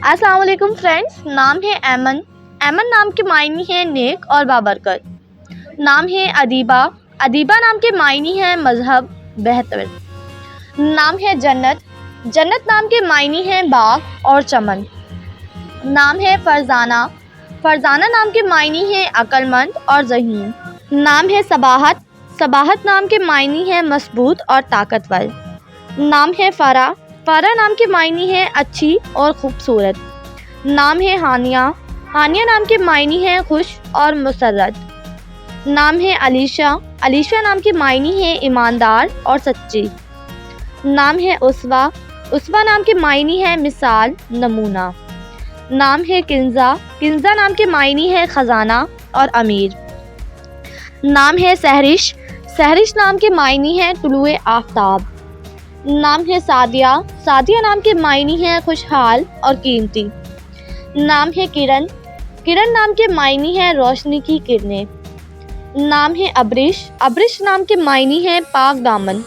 अस्सलाम वालेकुम फ्रेंड्स। नाम है ऐमन। ऐमन नाम के मायने हैं नेक और बाबरकत। नाम है अदीबा। अदीबा नाम के मायने हैं मजहब, बेहतर। नाम है जन्नत। जन्नत नाम के मायने हैं बाग और चमन। नाम है फरजाना। फरजाना नाम के मायने हैं अक्लमंद और ज़हीन। नाम है सबाहत। सबाहत नाम के मायने हैं मजबूत और ताकतवर। नाम है फ़रा। फ़रा नाम के मायने हैं अच्छी और खूबसूरत। नाम है हानिया। हानिया नाम के मायने हैं खुश और मुसर्रत। नाम है अलीशा। अलीशा नाम के मायने हैं ईमानदार और सच्ची। नाम है उसवा। उसवा नाम के मायने हैं मिसाल, नमूना। नाम है किंजा। किंजा नाम के मायने हैं ख़जाना और अमीर। नाम है सहरिश। सहरिश नाम के मायने हैं तुलुए आफ्ताब। नाम है सादिया। सादिया नाम के मायने हैं खुशहाल और कीमती। नाम है किरण। किरण नाम के मायने हैं रोशनी की किरणें। नाम है अब्रिश। अब्रिश नाम के मायने हैं पाक दामन।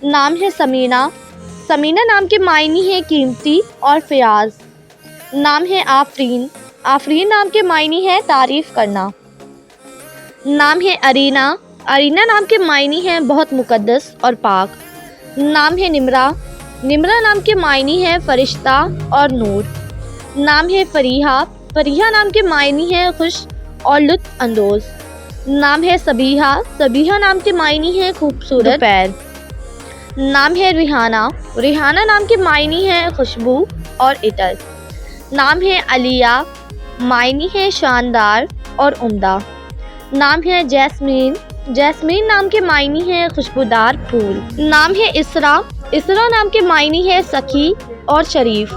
नाम है समीना। समीना नाम के मायने हैं कीमती और फयाज। नाम है आफरीन। आफरीन नाम के मायने हैं तारीफ़ करना। नाम है अरीना। अरीना नाम के मायने हैं बहुत मुकद्दस और पाक। नाम है निमरा। निमरा नाम के मायने हैं फरिश्ता और नूर। नाम है फरीहा। फरीहा नाम के मायने हैं खुश और लुत्फ़ अंदोज़। नाम है सबीहा। सबीहा नाम के मायने हैं खूबसूरत दोपहर। नाम है रिहाना। रिहाना नाम के मायने हैं खुशबू और इतर। नाम है अलिया। मायने हैं शानदार और उम्दा। नाम है जैस्मीन। जैस्मीन नाम के मायने हैं खुशबूदार फूल। नाम है इसरा। इसरा नाम के मायने हैं सखी और शरीफ।